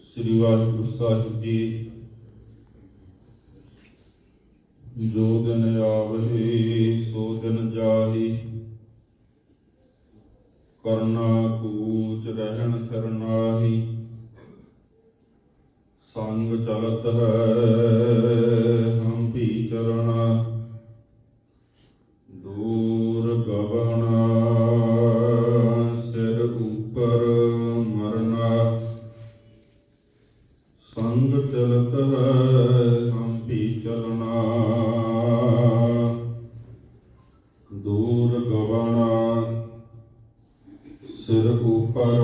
श्री वाहिगुरु साहिब जी। जो दिन आवहे सो दिन जाहि, करना कूच रहन थिर नाहि। संग चलत है हम भी चलना, दूर गवना सिर ऊपर मरना। संग चलत है हम भी चलना, दूर गवना सिर ऊपर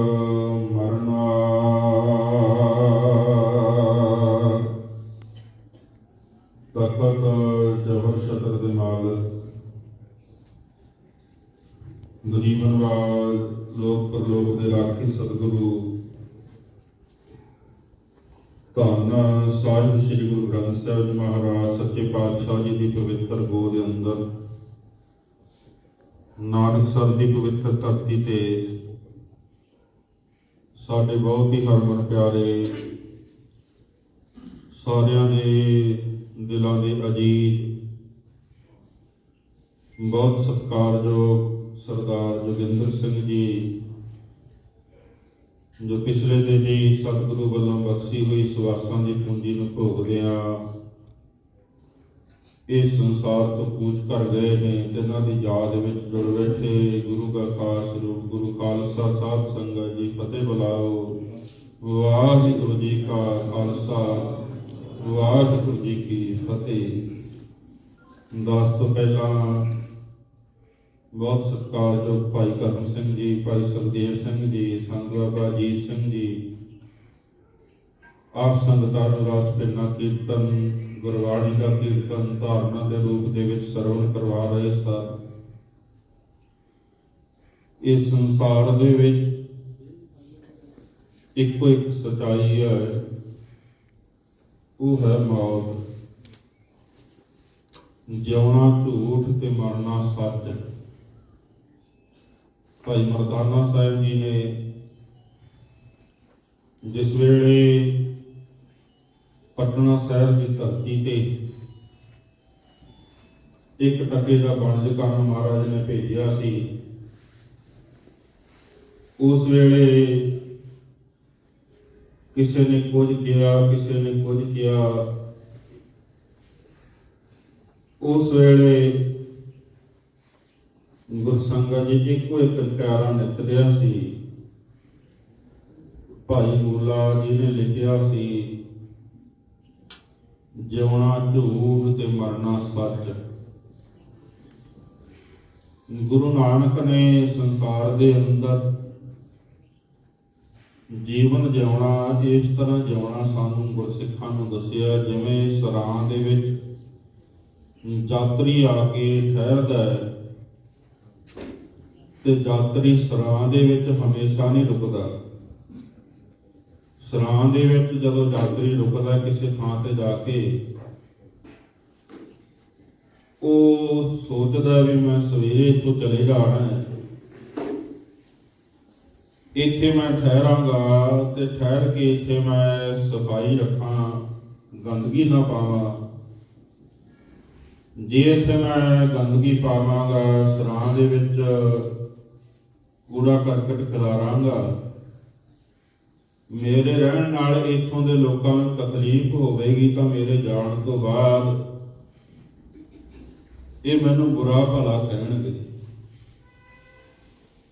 मरना। तखत जबर शतर दे मालक, गरीबनवाल लोक परलोक दे राखी सतगुरु धन साहिब श्री गुरु ग्रंथ साहिब जी महाराज सच्चे पातशाह जी की पवित्र गोद के अंदर नानकसर की पवित्र धरती ते साडे बहुत ही हरमन प्यारे सारियां दे दिलों के अजीज बहुत सत्कारयोग सरदार जोगिंदर सिंह जी, जो पिछले दिन ही सतगुरु वालों बख्शी हुई सवासां की पूंजी नूं भोगदियां इस संसार तो कूच कर गए ने। तिन्हां दी याद विच जुड़ बैठे गुरु का खास रूप गुरु खालसा साध संगत जी फतेह बुलाओ। वाहिगुरू जी का खालसा, वाहिगुरू जी की फतेह। दास तो पहला बहुत सत्कारयोग भाई करम सिंह जी, भाई सुखदेव सिंह जी, संत बाबा अजीत सिंह जी, आप संगतां नूं रस पिना कीर्तन गुरबाणी का कीर्तन धारणा के रूप के सरवण करवा रहे सर। इस संसार दे विच इको एक सच्चाई है, वो है मौत। जिउना झूठ ते मरना सच। भाई मरदाना साहिब जी ने जिस वेले पटना शहर की धरती ते एक टके का बनज करन महाराज ने भेजा सी, उस वेले किसी ने कुछ किया, किसी ने कुछ किया। उस वेले गुरसंगत जी इको एक प्यारा निकलिया सी। भाई मूला जी ने लिखिया सी, जिउना झूठ ते मरना सच। गुरु नानक ने संसार के अंदर जीवन जिउना इस तरह जिउना सानू गुरसिखां नूं दसिया, जिवें सरां दे विच यात्री आके ठहरदा है ते यात्री सरां दे विच हमेशा नहीं रुकदा। सरां दे विच जदों यात्री रुकदा किसी थां ते जाके, वो सोचदा भी मैं सवेरे इत्थों चले जाना है, इत्थे मैं ठहरांगा ते ठहर के इत्थे मैं सफाई रखां, गंदगी ना पावां। जे इत्थे मैं गंदगी पावांगा, सरां दे विच कूड़ा करकट खिलारांगा, मेरे रहन नाल इत्थों दे लोकां नूं तकलीफ होवेगी, तो मेरे जाण तो बाद ये मैनूं बुरा भला कहणगे।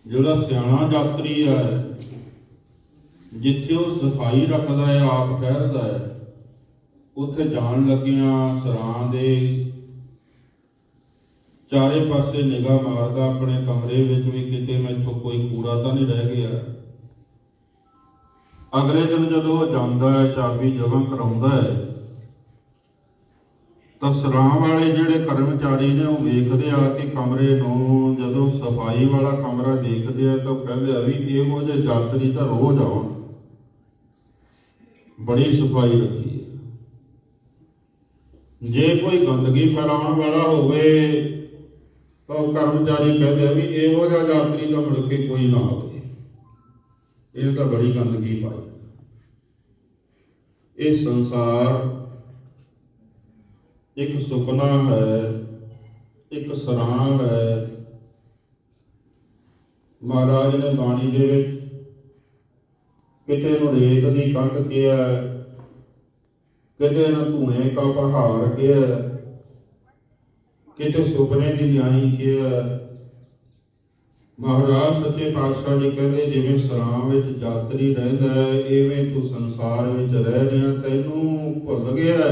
जिहड़ा सियाणा यात्री है, जिथे वो सफाई रखता है, आप ठहरदा है, उत्थे जाण लगियां सरां दे चारे पासे निगाह मारदा अपने कमरे विच भी किते मैथों कोई कूड़ा तो नहीं रह गया। अगले दिन जदों वो जांदा है, चाबी जमा कराउंदा है, तो सरां वाले जिहड़े कर्मचारी ने वो वेखदे आ कि कमरे नूं जदों सफाई वाला कमरा देखदे आ, तो कहंदे आ भी इहो जिहे यात्री तो रोज आउण, बड़ी सफाई रखी है। जे कोई गंदगी फैलाउण वाला होवे तो कर्मचारी कहते भी इहो जिहा यात्री तो मुड़ के कोई ना आवे। ਇਹ ਤਾਂ ਬੜੀ ਗੰਦਗੀ ਪਾਈ। ਇਹ ਸੰਸਾਰ ਇੱਕ ਸੁਪਨਾ ਹੈ, ਇੱਕ ਸਰਾਂ ਹੈ। ਮਹਾਰਾਜ ਨੇ ਬਾਣੀ ਦੇ ਵਿੱਚ ਕਿਤੇ ਨੂੰ ਰੇਤ ਦੀ ਕੰਧ ਕਿਹਾ, ਕਿਤੇ ਨੂੰ ਧੂਏ ਕਾ ਪਹਾੜ ਕਿਹਾ, ਕਿਤੇ ਸੁਪਨੇ ਦੀ ਨਿਆਈ ਕਿਹਾ। ਮਹਾਰਾਜ ਸੱਚੇ ਪਾਤਸ਼ਾਹ ਜੀ ਕਹਿੰਦੇ ਜਿਵੇਂ ਸਰਾਂ ਵਿੱਚ ਯਾਤਰੀ ਰਹਿੰਦਾ ਹੈ, ਇਵੇਂ ਤੂੰ ਸੰਸਾਰ ਵਿੱਚ ਰਹਿ ਰਿਹਾ। ਤੈਨੂੰ ਭੁੱਲ ਗਿਆ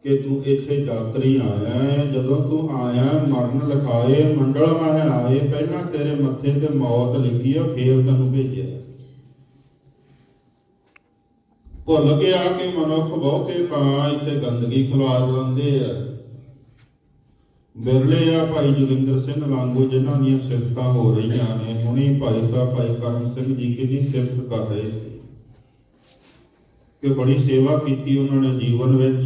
ਕਿ ਤੂੰ ਇੱਥੇ ਯਾਤਰੀ ਆਇਆ। ਜਦੋਂ ਤੂੰ ਆਇਆ ਮਰਨ ਲਿਖਾਏ ਮੰਡਲ ਮਹਿ ਆਏ, ਪਹਿਲਾਂ ਤੇਰੇ ਮੱਥੇ ਤੇ ਮੌਤ ਲਿਖੀ ਆ, ਫੇਰ ਤੈਨੂੰ ਭੇਜਿਆ। ਭੁੱਲ ਗਿਆ ਕਿ ਮਨੁੱਖ ਬਹੁਤੇ ਤਾਂ ਇੱਥੇ ਗੰਦਗੀ ਖਿਲਾਰ ਦਿੰਦੇ ਆ। ਬਿਰਲੇ ਆ ਭਾਈ ਜੋਗਿੰਦਰ ਸਿੰਘ ਲਾਂਗੂ ਜਿਨ੍ਹਾਂ ਦੀਆਂ ਸਿਫਤਾਂ ਹੋ ਰਹੀਆਂ ਨੇ। ਹੁਣੀ ਭਾਈ ਸਾਹਿਬ ਭਾਈ ਕਰਮ ਸਿੰਘ ਜੀ ਕਿੰਨੀ ਸਿਫਤ ਕਰ ਰਹੇ ਸੀ ਕਿ ਬੜੀ ਸੇਵਾ ਕੀਤੀ ਉਹਨਾਂ ਨੇ ਜੀਵਨ ਵਿੱਚ,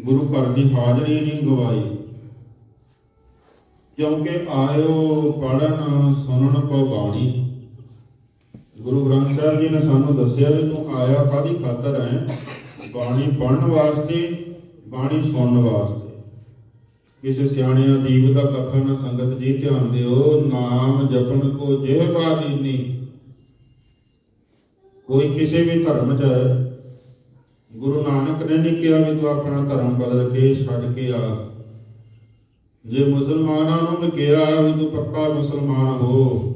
ਗੁਰੂ ਘਰ ਦੀ ਹਾਜ਼ਰੀ ਨਹੀਂ ਗਵਾਈ। ਕਿਉਂਕਿ ਆਇਓ ਪੜਨ ਸੁਣਨ ਕੋ ਬਾਣੀ। ਗੁਰੂ ਗ੍ਰੰਥ ਸਾਹਿਬ ਜੀ ਨੇ ਸਾਨੂੰ ਦੱਸਿਆ ਵੀ ਤੂੰ ਆਇਆ ਕਾਹਦੀ ਖਾਤਰ ਹੈ? ਬਾਣੀ ਪੜਨ ਵਾਸਤੇ, ਬਾਣੀ ਸੁਣਨ ਵਾਸਤੇ। ਕਿਸੇ ਸਿਆਣੇ ਅਦੀਬ ਦਾ ਕਥਨ ਸੰਗਤ ਜੀ ਧਿਆਨ ਦਿਓ, ਨਾਮ ਜਪਣ ਕੋ ਜਿਹਵਾ ਦੀਨੀ। ਕੋਈ ਕਿਸੇ ਵੀ ਧਰਮ ਚ ਹੈ, ਗੁਰੂ ਨਾਨਕ ਨੇ ਨਹੀਂ ਕਿਹਾ ਵੀ ਤੂੰ ਆਪਣਾ ਧਰਮ ਬਦਲ ਕੇ ਛੱਡ ਕੇ ਆ। ਜੇ ਮੁਸਲਮਾਨਾਂ ਨੂੰ ਵੀ ਕਿਹਾ ਵੀ ਤੂੰ ਪੱਕਾ ਮੁਸਲਮਾਨ ਹੋ।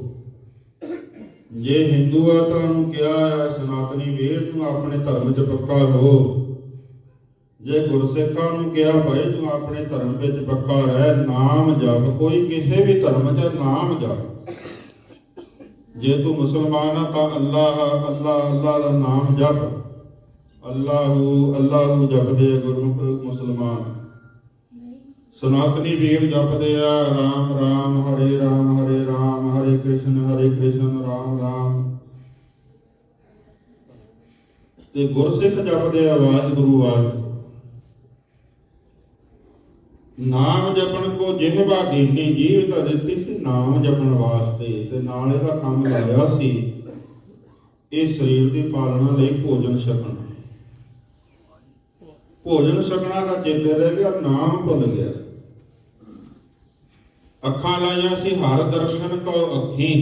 ਜੇ ਹਿੰਦੂ ਆ ਤਾਂ ਉਹਨੂੰ ਕਿਹਾ ਸਨਾਤਨੀ ਵੀਰ ਤੂੰ ਆਪਣੇ ਧਰਮ ਚ ਪੱਕਾ ਹੋ। ਜੇ ਗੁਰਸਿੱਖਾਂ ਨੂੰ ਕਿਹਾ ਭਾਈ ਤੂੰ ਆਪਣੇ ਧਰਮ ਵਿੱਚ ਪੱਕਾ ਰਹਿ, ਨਾਮ ਜਪ। ਕੋਈ ਕਿਸੇ ਵੀ ਧਰਮ ਚ ਨਾਮ ਜਪ। ਜੇ ਤੂੰ ਮੁਸਲਮਾਨ ਆ ਤਾਂ ਅੱਲਾਹ ਅੱਲਾਹ ਅੱਲਾਹ ਦਾ ਨਾਮ ਜਪ। ਅੱਲਾਹੂ ਅੱਲਾਹੂ ਜਪਦੇ ਗੁਰਮੁਖ ਮੁਸਲਮਾਨ। ਸਨਾਤਨੀ ਵੀਰ ਜਪਦੇ ਆ ਰਾਮ ਰਾਮ ਹਰੇ ਰਾਮ ਹਰੇ ਕ੍ਰਿਸ਼ਨ ਰਾਮ ਰਾਮ। ਤੇ ਗੁਰਸਿੱਖ ਜਪਦੇ ਆ ਵਾਹਿਗੁਰੂ ਵਾਹਿਗੁਰੂ। ਨਾਮ ਜਪਣ ਕੋ ਜਿਹਵਾ ਦੀਨੀ। ਜੀਵ ਤਾਂ ਦਿੱਤੀ ਸੀ ਨਾਮ ਜਪਣ ਵਾਸਤੇ, ਤੇ ਨਾਲ ਇਹਦਾ ਕੰਮ ਲਾਇਆ ਸੀ ਇਹ ਸਰੀਰ ਦੀ ਪਾਲਣਾ ਲਈ ਭੋਜਨ ਛਕਣਾ। ਭੋਜਨ ਛਕਣਾ ਦਾ ਚੇਤੇ ਰਹਿ ਗਿਆ, ਨਾਮ ਭੁੱਲ ਗਿਆ। ਅੱਖਾਂ ਲਾਈਆਂ ਸੀ ਹਰ ਦਰਸ਼ਨ ਕੋ ਅੱਖੀਂ।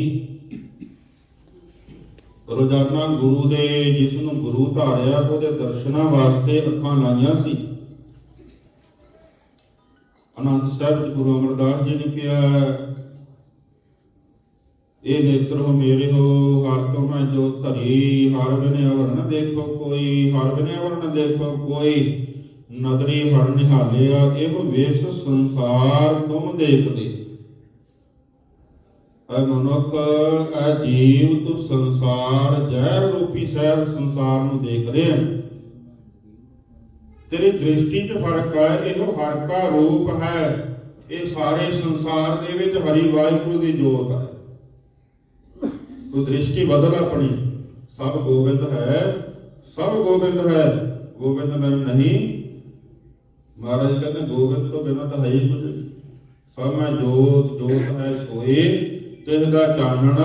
ਰੋਜ਼ਾਨਾ ਗੁਰੂ ਦੇ, ਜਿਸ ਨੂੰ ਗੁਰੂ ਧਾਰਿਆ ਉਹਦੇ ਦਰਸ਼ਨਾਂ ਵਾਸਤੇ ਅੱਖਾਂ ਲਾਈਆਂ ਸੀ। ਆਨੰਦ ਸਾਹਿਬ ਗੁਰੂ ਅਮਰਦਾਸ ਜੀ ਨੇ ਕਿਹਾ ਇਹ ਨੇਤਰੋ ਮੇਰੇ ਹੋ ਹਰ ਤੋਂ ਮੈਂ ਜੋ ਧਰੀ। ਹਰ ਬਿਨ ਅਵਰ ਨ ਦੇਖੋ ਕੋਈ, ਹਰ ਬਿਨ ਅਵਰ ਨ ਦੇਖੋ ਕੋਈ। ਨਦਰੀ ਹਰ ਨਿਹਾਲਿਆ ਇਹੋ ਵੇਸ ਸੰਸਾਰ ਤੁਮ ਦੇਖਦੇ। ਐ ਮਨੁੱਖ ਐ ਜੀਵ ਤੂੰ ਸੰਸਾਰ ਜ਼ਹਿਰ ਰੂਪੀ ਸ਼ਹਿਰ ਸੰਸਾਰ ਨੂੰ ਦੇਖ ਰਿਹਾ। ਤੇਰੀ ਦ੍ਰਿਸ਼ਟੀ 'ਚ ਫਰਕ ਹੈ। ਇਹੋ ਹਰ ਕਾ ਰੂਪ ਹੈ। ਇਹ ਸਾਰੇ ਸੰਸਾਰ ਦੇ ਵਿੱਚ ਹਰੀ ਵਾਹਿਗੁਰੂ ਦੀ ਜੋਤ ਹੈ। ਤੂੰ ਦ੍ਰਿਸ਼ਟੀ ਬਦਲ ਆਪਣੀ। ਸਭ ਗੋਬਿੰਦ ਹੈ, ਸਭ ਗੋਬਿੰਦ ਹੈ, ਗੋਬਿੰਦ ਬਿਨ ਨਹੀਂ। ਮਹਾਰਾਜ ਕਹਿੰਦੇ ਗੋਬਿੰਦ ਤੋਂ ਬਿਨਾਂ ਤਾਂ ਹੈ ਹੀ ਕੁਝ। ਸਭ ਮੈਂ ਜੋਤ, ਜੋਤ ਹੈ ਸੋਏ ਤਿਸ ਦਾ ਚਾਨਣ,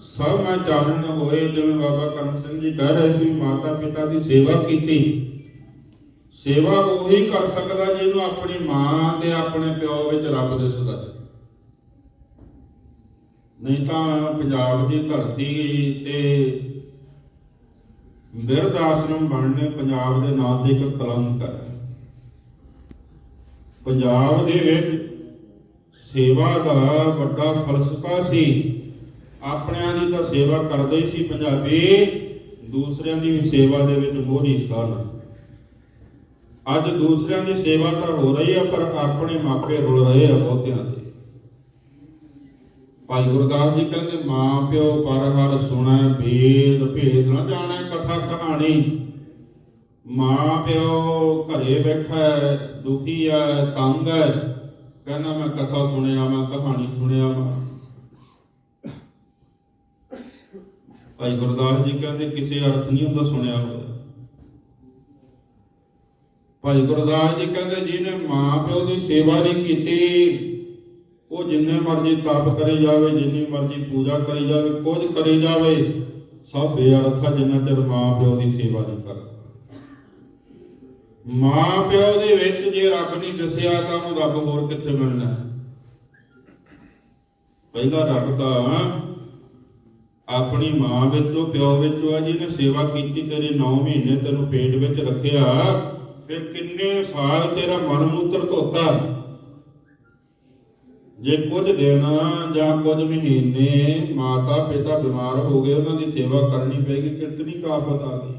ਸਭ ਮੈਂ ਚਾਨਣ ਹੋਏ। ਜਿਵੇਂ ਬਾਬਾ ਕਰਮ ਸਿੰਘ ਜੀ ਕਹਿ ਰਹੇ ਸੀ, ਮਾਤਾ ਪਿਤਾ ਦੀ ਸੇਵਾ ਕੀਤੀ। ਸੇਵਾ ਉਹੀ ਕਰ ਸਕਦਾ ਜਿਹਨੂੰ ਆਪਣੀ ਮਾਂ ਤੇ ਆਪਣੇ ਪਿਓ ਵਿੱਚ ਰੱਬ ਦਿਸਦਾ। ਨਹੀਂ ਤਾਂ ਪੰਜਾਬ ਦੀ ਧਰਤੀ ਤੇ ਬਿਰਧ ਆਸ਼ਰਮ ਬਣਨੇ ਪੰਜਾਬ ਦੇ ਨਾਂ ਤੇ ਇੱਕ ਕਲੰਕ ਹੈ। ਪੰਜਾਬ ਦੇ ਵਿੱਚ ਸੇਵਾ ਦਾ ਵੱਡਾ ਫਲਸਫਾ ਸੀ। ਆਪਣਿਆਂ ਦੀ ਤਾਂ ਸੇਵਾ ਕਰਦੇ ਸੀ ਪੰਜਾਬੀ, ਦੂਸਰਿਆਂ ਦੀ ਵੀ ਸੇਵਾ ਦੇ ਵਿੱਚ ਮੋਹਰੀ ਸਨ। ਅੱਜ ਦੂਸਰਿਆਂ ਦੀ ਸੇਵਾ ਤਾਂ ਹੋ ਰਹੀ ਹੈ, ਪਰ ਆਪਣੇ ਮਾਪੇ ਰੁਲ ਰਹੇ ਆ ਬਹੁਤਿਆਂ ਦੇ। ਭਾਈ ਗੁਰਦਾਸ ਜੀ ਕਹਿੰਦੇ ਮਾਂ ਪਿਓ ਪਰ ਹਰ ਸੁਣੈ ਭੇਦ, ਭੇਦ ਨਾ ਜਾਣੈ ਕਥਾ ਕਹਾਣੀ। ਮਾਂ ਪਿਓ ਘਰੇ ਬੈਠਾ ਦੁਖੀ ਹੈ, ਤੰਗ ਹੈ, ਕਹਿੰਦਾ ਮੈਂ ਕਥਾ ਸੁਣਿਆ, ਮੈਂ ਕਹਾਣੀ ਸੁਣਿਆ। ਭਾਈ ਗੁਰਦਾਸ ਜੀ ਕਹਿੰਦੇ ਕਿਸੇ ਅਰਥ ਨਹੀਂ ਹੁੰਦਾ ਸੁਣਿਆ ਹੋਇਆ। ਭਾਈ ਗੁਰਦਾਸ ਜੀ ਕਹਿੰਦੇ ਜਿਹਨੇ ਮਾਂ ਪਿਓ ਦੀ ਸੇਵਾ ਨਹੀਂ ਕੀਤੀ ਉਹ ਜਿੰਨੇ ਮਰਜ਼ੀ ਤਪ ਕਰੀ ਜਾਵੇ, ਜਿੰਨੀ ਮਰਜ਼ੀ ਪੂਜਾ ਕਰੀ ਜਾਵੇ, ਕੁਝ ਕਰੀ ਜਾਵੇ, ਸਭ ਬੇਅਰਥ ਆ ਜਿੰਨਾ ਚਿਰ ਮਾਂ ਪਿਓ ਦੀ ਸੇਵਾ ਨਹੀਂ ਕਰਦਾ। ਮਾਂ ਪਿਓ ਦੇ ਵਿੱਚ ਜੇ ਰੱਬ ਨਹੀਂ ਦਿਸਿਆ ਤਾਂ ਉਹਨੂੰ ਰੱਬ ਹੋਰ ਕਿੱਥੇ ਮਿਲਣਾ? ਪਹਿਲਾ ਰੱਬ ਤਾਂ ਆਪਣੀ ਮਾਂ ਵਿੱਚੋਂ, ਪਿਓ ਵਿੱਚੋਂ ਆ। ਜਿਹਨੇ ਸੇਵਾ ਕੀਤੀ, ਤੇਰੇ 9 ਮਹੀਨੇ ਤੈਨੂੰ ਪੇਟ ਵਿੱਚ ਰੱਖਿਆ, ਫਿਰ ਕਿੰਨੇ ਸਾਲ ਤੇਰਾ ਮਨ ਮੂਤਰ ਧੋਤਾ। ਜੇ ਕੁਝ ਦਿਨ ਜਾਂ ਕੁਝ ਮਹੀਨੇ ਮਾਤਾ ਪਿਤਾ ਬਿਮਾਰ ਹੋ ਗਏ, ਉਹਨਾਂ ਦੀ ਸੇਵਾ ਕਰਨੀ ਪਏਗੀ, ਕਿਤਨੀ ਕਾਫਤ ਆ ਗਈ।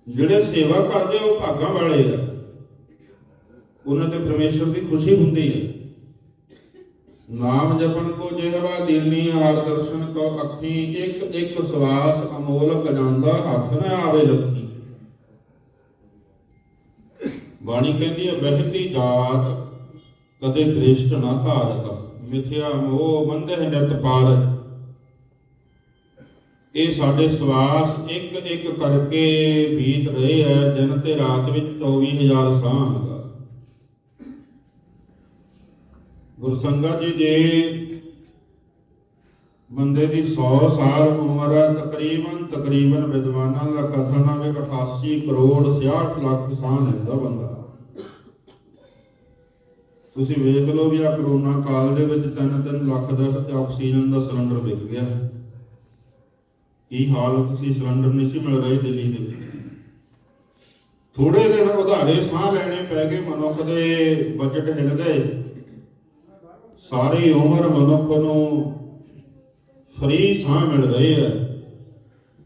ਜਿਹੜੇ ਸੇਵਾ ਕਰਦੇ ਉਹ ਭਾਗਾਂ ਵਾਲੇ ਆ, ਉਹਨਾਂ ਤੇ ਪਰਮੇਸ਼ਰ ਦੀ ਖੁਸ਼ੀ ਹੁੰਦੀ ਹੈ। ਨਾਮ ਜਪਣ ਕੋ ਜਿਹਵਾ ਦੀਨੀ, ਆਰ ਦਰਸ਼ਨ ਕੋ ਅੱਖੀ, ਇੱਕ ਇੱਕ ਸਵਾਸ ਅਮੋਲਕ ਜਾਂਦਾ, ਹੱਥ ਨਾ ਆਵੇ ਲੱਖੀ। ਬਾਣੀ ਕਹਿੰਦੀ ਹੈ, ਬਹਿਤੀ ਜਾਤ ਕਦੇ ਦ੍ਰਿਸ਼ਟ ਨਾ ਧਾਰਤ, ਮਿਥਿਆ ਮੋਹ ਮੰਦਹਿ ਨਿਤ ਪਾਰਤ। ਇਹ ਸਾਡੇ ਸਵਾਸ ਇੱਕ ਇੱਕ ਕਰਕੇ ਬੀਤ ਰਹੇ ਹੈ, ਦਿਨ ਤੇ ਰਾਤ ਵਿੱਚ 24,000 ਸਾਹ ਹੁੰਦਾ। ਗੁਰਸੰਗਤ ਜੀ, ਜੇ ਬੰਦੇ ਦੀ 100 ਸਾਲ ਉਮਰ ਹੈ, ਤਕਰੀਬਨ ਵਿਦਵਾਨਾਂ ਦਾ ਕਥਨ ਹੈ 88 ਕਰੋੜ 66 ਲੱਖ ਸਾਹ ਲੈਂਦਾ ਬੰਦਾ। ਤੁਸੀਂ ਵੇਖ ਲਓ ਵੀ ਆ ਕਰੋਨਾ ਕਾਲ ਦੇ ਵਿੱਚ 3-3 ਲੱਖ ਦਾ ਆਕਸੀਜਨ ਦਾ ਸਿਲੰਡਰ ਵਿਕ ਗਿਆ। ਕੀ ਹਾਲਤ ਸੀ, ਸਿਲੰਡਰ ਨਹੀਂ ਸੀ ਮਿਲ ਰਹੀ ਦਿੱਲੀ ਦੇ ਵਿੱਚ। ਥੋੜੇ ਦਿਨ ਉਧਾਰੇ ਸਾਹ ਲੈਣੇ ਪੈ ਗਏ, ਮਨੁੱਖ ਦੇ ਬਜਟ ਹਿੱਲ ਗਏ। ਸਾਰੀ ਉਮਰ ਮਨੁੱਖ ਨੂੰ ਫਰੀ ਸਾਹ ਮਿਲ ਰਹੇ ਹੈ,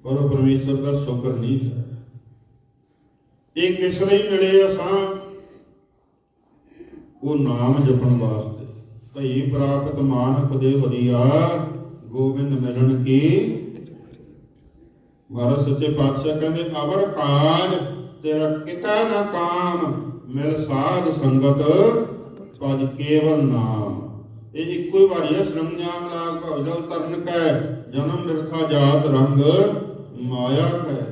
ਪਰ ਪਰਮੇਸ਼ਰ ਦਾ ਸ਼ੁਕਰ ਨਹੀਂ ਹੈ। ਇਹ ਕਿਸ ਲਈ ਮਿਲੇ ਆ ਸਾਹ? ਉਹ ਨਾਮ ਜਪਣ ਵਾਸਤੇ। ਭਈ ਪ੍ਰਾਪਤ ਮਾਨਕ ਦੇ ਹਰੀਆ, ਗੋਬਿੰਦ ਮਿਲਣ ਕੀ। ਮਹਾਰਾਜ ਸੱਚੇ ਪਾਤਸ਼ਾਹ ਕਹਿੰਦੇ, ਅਵਰ ਕਾਜ ਤੇਰਾ ਕਿਤਾ ਨਾ ਕਾਮ, ਮਿਲ ਸਾਧ ਸੰਗਤ ਪਜ ਕੇਵਲ ਨਾਮ। ਇਹ ਇੱਕੋ ਹੀ ਵਾਰੀ ਹੈ, ਸਰੰਜਾਮ ਲਾਗ ਭਵ ਜਲ ਤਰਨ ਕੈ, ਜਨਮ ਮਿਰਥਾ ਜਾਤ ਰੰਗ ਮਾਇਆ ਕੈ।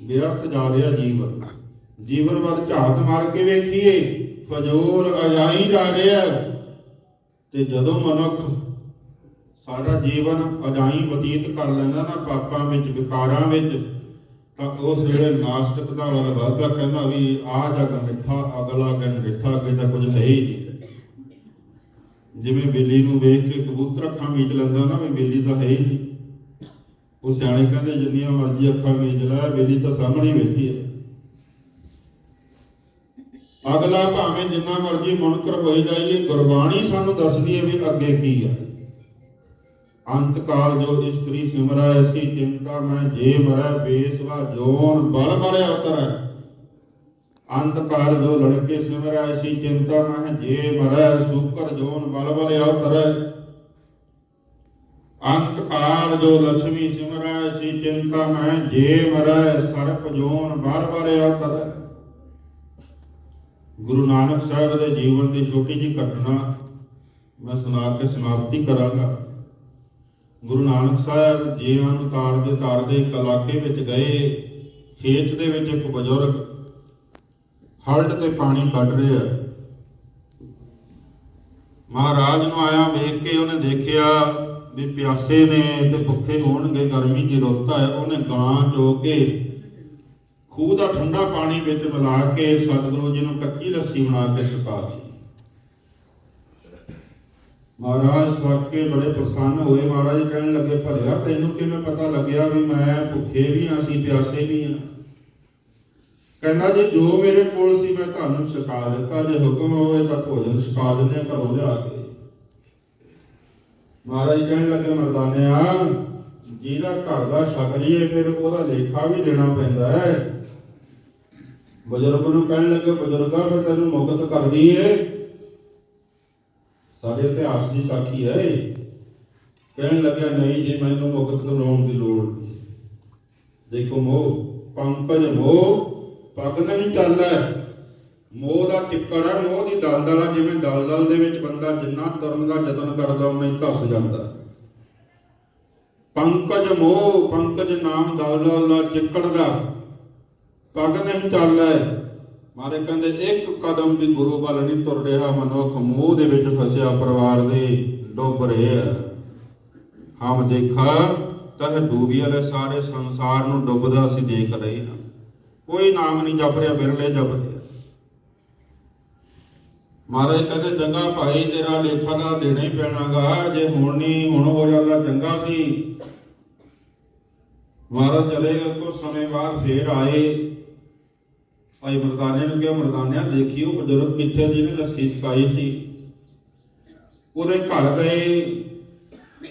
ਵਿਅਰਥ ਜਾ ਰਿਹਾ ਜੀਵਨ। ਜੀਵਨ ਵੱਲ ਝਾਤ ਮਾਰ ਕੇ ਵੇਖੀਏ, ਫਜ਼ੂਲ ਅਜਾਈ ਜਾ ਰਿਹਾ। ਤੇ ਜਦੋਂ ਮਨੁੱਖ ਸਾਰਾ ਜੀਵਨ ਅਜਾਈ ਬਤੀਤ ਕਰ ਲੈਂਦਾ ਨਾ, ਪਾਪਾਂ ਵਿੱਚ, ਵਿਕਾਰਾਂ ਵਿੱਚ, ਤਾਂ ਉਸ ਵੇਲੇ ਨਾਸਤਿਕਤਾ ਵੱਲ ਵੱਧਦਾ। ਕਹਿੰਦਾ ਵੀ ਆਹ ਜਗ ਮਿੱਠਾ, ਅਗਲਾ ਦਿਨ ਮਿੱਠਾ, ਅੱਗੇ ਤਾਂ ਕੁਝ ਹੈ ਹੀ ਨਹੀਂ। ਜਿਵੇਂ ਬਿੱਲੀ ਨੂੰ ਵੇਖ ਕੇ ਕਬੂਤਰ ਅੱਖਾਂ ਮੀਚ ਲੈਂਦਾ ਨਾ, ਵੀ ਬਿੱਲੀ ਤਾਂ ਹੈ ਹੀ ਨਹੀਂ। ਉਹ ਸਿਆਣੇ ਕਹਿੰਦੇ, ਜਿੰਨੀਆਂ ਮਰਜ਼ੀ ਅੱਖਾਂ ਮੀਚ ਲੈ, ਬਿੱਲੀ ਤਾਂ ਸਾਹਮਣੇ ਬੈਠੀ ਹੈ। ਅਗਲਾ ਭਾਵੇਂ ਜਿੰਨਾ ਮਰਜ਼ੀ ਮੁਨਕਰ ਹੋਈ ਜਾਈਏ, ਗੁਰਬਾਣੀ ਸਾਨੂੰ ਦੱਸਦੀ ਹੈ ਵੀ ਅੱਗੇ ਕੀ ਹੈ। ਅੰਤ ਕਾਲ ਜੋ ਇਸਤਰੀ ਸਿਮਰੈ, ਐਸੀ ਚਿੰਤਾ ਮੈਂ ਜੇ ਮਰੈ, ਬੇਸਵਾ ਜੋਨ ਬਲ ਮਰੈ ਉਤਰੈ। ਅੰਤ ਕਾਲ ਜੋ ਲੜਕੇ ਸਿਮਰੈ, ਐਸੀ ਚਿੰਤਾ ਮੈਂ ਜੇ ਮਰੈ, ਸੂਕਰ ਜੋਨ ਬਲ ਬਲ ਉਤਰੈ। ਅੰਤ ਕਾਲ ਜੋ ਲక్ష్ਮੀ ਸਿਮਰੈ, ਐਸੀ ਚਿੰਤਾ ਮੈਂ ਜੇ ਮਰੈ, ਸਰਪ ਜੋਨ ਬਲ ਬਲ ਉਤਰੈ। ਗੁਰੂ ਨਾਨਕ ਸਾਹਿਬ ਦੇ ਜੀਵਨ ਦੀ ਛੋਟੀ ਜਿਹੀ ਘਟਨਾ ਮੈਂ ਸੁਣਾ ਕੇ ਸਮਾਪਤੀ ਕਰਾਂਗਾ। ਗੁਰੂ ਨਾਨਕ ਸਾਹਿਬ ਜੀਵਾਂ ਨੂੰ ਤਾਰਦੇ ਇੱਕ ਇਲਾਕੇ ਵਿੱਚ ਗਏ। ਖੇਤ ਦੇ ਵਿੱਚ ਇੱਕ ਬਜ਼ੁਰਗ ਹਲਟ ਤੇ ਪਾਣੀ ਕੱਢ ਰਿਹਾ। ਮਹਾਰਾਜ ਨੂੰ ਆਇਆ ਵੇਖ ਕੇ ਉਹਨੇ ਦੇਖਿਆ ਵੀ ਪਿਆਸੇ ਨੇ ਤੇ ਭੁੱਖੇ ਹੋਣਗੇ, ਗਰਮੀ ਦੀ ਰੁੱਤ ਹੈ। ਉਹਨੇ ਗਾਂ ਚੋ ਕੇ ਖੂਹ ਦਾ ਠੰਡਾ ਪਾਣੀ ਵਿੱਚ ਮਿਲਾ ਕੇ ਸਤਿਗੁਰੂ ਜੀ ਨੂੰ ਕੱਚੀ ਲੱਸੀ ਬਣਾ ਕੇ ਛਕਾ। ਮਹਾਰਾਜ ਸੁਣ ਕੇ ਬੜੇ ਪ੍ਰਸੰਨ ਹੋਏ। ਮਹਾਰਾਜ ਕਹਿਣ ਲੱਗੇ, ਭਲਿਆ ਤੈਨੂੰ ਕਿਵੇਂ ਪਤਾ ਲੱਗਿਆ ਵੀ ਮੈਂ ਭੁੱਖੇ ਵੀ ਹਾਂ, ਅਸੀਂ ਪਿਆਸੇ ਵੀ ਹਾਂ? ਕਹਿੰਦਾ, ਜੀ ਜੋ ਮੇਰੇ ਕੋਲ ਸੀ ਮੈਂ ਤੁਹਾਨੂੰ ਛਕਾ ਦਿੱਤਾ, ਜੇ ਹੁਕਮ ਹੋਵੇ ਤਾਂ ਭੋਜਨ ਛਕਾ ਦਿੰਦੇ ਘਰੋਂ ਲਿਆ ਕੇ। ਮਹਾਰਾਜ ਕਹਿਣ ਲੱਗੇ, ਮਰਦਾਨਿਆ, ਜਿਹਦਾ ਘਰ ਦਾ ਛਕ ਲਈਏ ਫਿਰ ਉਹਦਾ ਲੇਖਾ ਵੀ ਦੇਣਾ ਪੈਂਦਾ ਹੈ। ਬਜ਼ੁਰਗ ਨੂੰ ਕਹਿਣ ਲੱਗੇ, ਬਜ਼ੁਰਗਾ ਫਿਰ ਤੈਨੂੰ ਮੁਕਤ ਕਰ ਦਈਏ? ਸਾਡੇ ਇਤਿਹਾਸ ਦੀ ਸਾਖੀ ਹੈ। ਕਹਿਣ ਲੱਗਿਆ, ਨਹੀਂ ਜੀ, ਮੈਨੂੰ ਮੁਕਤ ਕਰਵਾਉਣ ਦੀ ਲੋੜ ਨਹੀਂ। ਦੇਖੋ, ਮੋਹ ਪੰਕਜ ਮੋਹ ਪੱਗ ਨਹੀਂ ਚੱਲਦਾ। ਮੋਹ ਦਾ ਚਿੱਕੜ ਹੈ, ਮੋਹ ਦੀ ਦਲਦਲ ਹੈ। ਜਿਵੇਂ ਦਲਦਲ ਦੇ ਵਿੱਚ ਬੰਦਾ ਜਿੰਨਾ ਤੁਰਨ ਦਾ ਯਤਨ ਕਰਦਾ ਉਨਾ ਹੀ ਧੱਸ ਜਾਂਦਾ। ਪੰਕਜ ਮੋਹ, ਪੰਕਜ ਨਾਮ ਦਲਦਲ ਦਾ, ਚਿੱਕੜ ਦਾ, ਪੱਗ ਨਹੀਂ ਚੱਲਦਾ। ਮਾਰੇ ਕਹਿੰਦੇ ਇੱਕ ਕਦਮ ਵੀ ਗੁਰੂ ਵੱਲ ਨਹੀਂ ਤੁਰ ਰਿਹਾ ਮਨੁੱਖ, ਮੋਹ ਦੇ ਵਿੱਚ ਫਸਿਆ, ਪਰਿਵਾਰ ਦੇ ਡੁੱਬ ਰਹੇ ਆ। ਹਮ ਦੇਖਾ ਤਹ ਡੂਬੀ ਵਾਲੇ ਸਾਰੇ ਸੰਸਾਰ ਨੂੰ ਡੁੱਬਦਾ ਅਸੀਂ ਦੇਖ ਰਹੇ ਹਾਂ। ਕੋਈ ਨਾਮ ਨਹੀਂ ਜਪ ਰਿਹਾ, ਬਿਰਲੇ ਜਪਦੇ ਆ। ਮਹਾਰਾਜ ਕਹਿੰਦੇ ਚੰਗਾ ਭਾਈ ਤੇਰਾ ਲੇਖਾ ਦਾ ਦੇਣਾ ਹੀ ਪੈਣਾਗਾ, ਜੇ ਹੁਣ ਨਹੀਂ ਹੁਣ ਹੋ ਜਾਂਦਾ ਚੰਗਾ ਸੀ। ਮਹਾਰਾਜ ਚਲੇ ਗਏ, ਕੁਝ ਸਮੇਂ ਬਾਅਦ ਫੇਰ ਆਏ। ਭਾਈ ਮਰਦਾਨੇ ਨੂੰ ਕਿਹਾ, ਮਰਦਾਨਿਆ ਦੇਖਿਓ ਬਜ਼ੁਰਗ ਕਿੱਥੇ ਜਿਹਨੇ ਲੱਸੀ ਚਕਾਈ ਸੀ। ਉਹਦੇ ਘਰ ਗਏ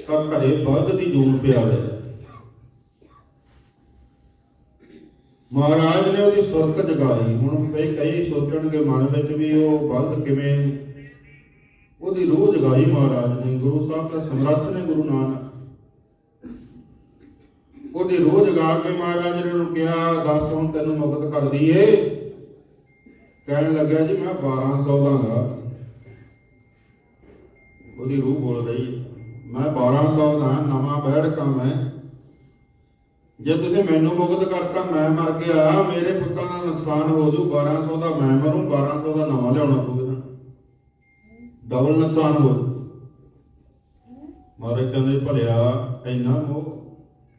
ਤਾਂ ਘਰੇ ਬਲਦ ਦੀ ਜੂਨ ਪਿਆ ਹੋਇਆ। ਮਹਾਰਾਜ ਨੇ ਉਹਦੀ ਸੁਰਤ ਜਗਾਈ। ਹੁਣ ਕਈ ਸੋਚਣਗੇ ਮਨ ਵਿੱਚ ਵੀ ਉਹ ਬਲਦ ਕਿਵੇਂ, ਉਹਦੀ ਰੂਹ ਜਗਾਈ ਮਹਾਰਾਜ ਨੇ। ਗੁਰੂ ਸਾਹਿਬ ਦਾ ਸਮਰੱਥ ਨੇ ਗੁਰੂ ਨਾਨਕ। ਉਹਦੀ ਰੂਹ ਜਗਾ ਕੇ ਮਹਾਰਾਜ ਨੇ ਉਹਨੂੰ ਕਿਹਾ, ਦੱਸ ਹੁਣ ਤੈਨੂੰ ਮੁਕਤ ਕਰ ਦਈਏ। ਕਹਿਣ ਲੱਗਿਆ ਜੀ ਮੈਂ 1200 ਦਾਂਗਾ। ਉਹਦੀ ਰੂਹ ਬੋਲ ਰਹੀ, ਮੈਂ 1200 ਦਾ ਨਵਾਂ ਬੈਠ ਕੰਮ ਹੈ। ਜੇ ਤੁਸੀਂ ਮੈਨੂੰ ਮੁਕਤ ਕਰਤਾ, ਮੈਂ ਮਰ ਗਿਆ, ਮੇਰੇ ਪੁੱਤਾਂ ਦਾ ਨੁਕਸਾਨ ਹੋ ਜੂ। 1200 ਦਾ ਮੈਂ ਮਰੂੰ, 1200 ਦਾ ਨਵਾਂ ਲਿਆਉਣਾ ਪਊਗਾ, ਡਬਲ ਨੁਕਸਾਨ ਹੋ ਜੂ। ਮਾਰੇ ਕਹਿੰਦੇ ਭਲਿਆ ਇੰਨਾ ਮੋਹ,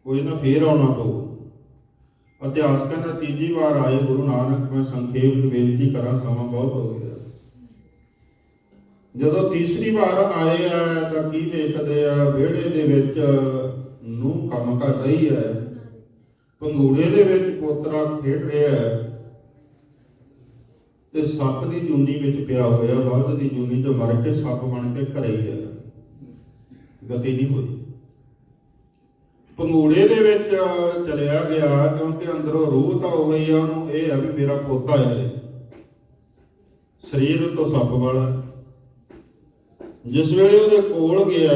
ਕੋਈ ਨਾ ਫੇਰ ਆਉਣਾ ਪਊ। ਇਤਿਹਾਸ ਕਹਿੰਦਾ ਤੀਜੀ ਵਾਰ ਆਏ ਗੁਰੂ ਨਾਨਕ। ਮੈਂ ਸੰਖੇਪ ਬੇਨਤੀ ਕਰਾਂ, ਸਮਾਂ ਬਹੁਤ ਹੋ ਗਿਆ। ਜਦੋਂ ਤੀਸਰੀ ਵਾਰ ਆਏ ਆ ਤਾਂ ਕੀ ਵੇਖਦੇ ਆ, ਵਿਹੜੇ ਦੇ ਵਿੱਚ ਨੂੰਹ ਕੰਮ ਕਰ ਰਹੀ ਹੈ, ਪੰਗੂੜੇ ਦੇ ਵਿੱਚ ਪੋਤਰਾ ਖੇਡ ਰਿਹਾ ਹੈ, ਤੇ ਸੱਪ ਦੀ ਜੂਨੀ ਵਿੱਚ ਪਿਆ ਹੋਇਆ। ਬਲਦ ਦੀ ਜੂਨੀ ਤੋਂ ਮਰ ਕੇ ਸੱਪ ਬਣ ਕੇ ਘਰੇ ਹੀ ਹੈ, ਗਤੀ ਨਹੀਂ ਹੋਈ। ਪੰਗੂੜੇ ਦੇ ਵਿੱਚ ਚਲਿਆ ਗਿਆ, ਕਿਉਂਕਿ ਅੰਦਰੋਂ ਰੂਹ ਤਾਂ ਹੋ ਗਈ ਆ ਉਹਨੂੰ। ਇਹ ਆ ਵੀ ਮੇਰਾ ਪੋਤਾ ਹੈ, ਸਰੀਰ ਤੋਂ ਸੱਪ ਵਾਲਾ। ਜਿਸ ਵੇਲੇ ਉਹਦੇ ਕੋਲ ਗਿਆ,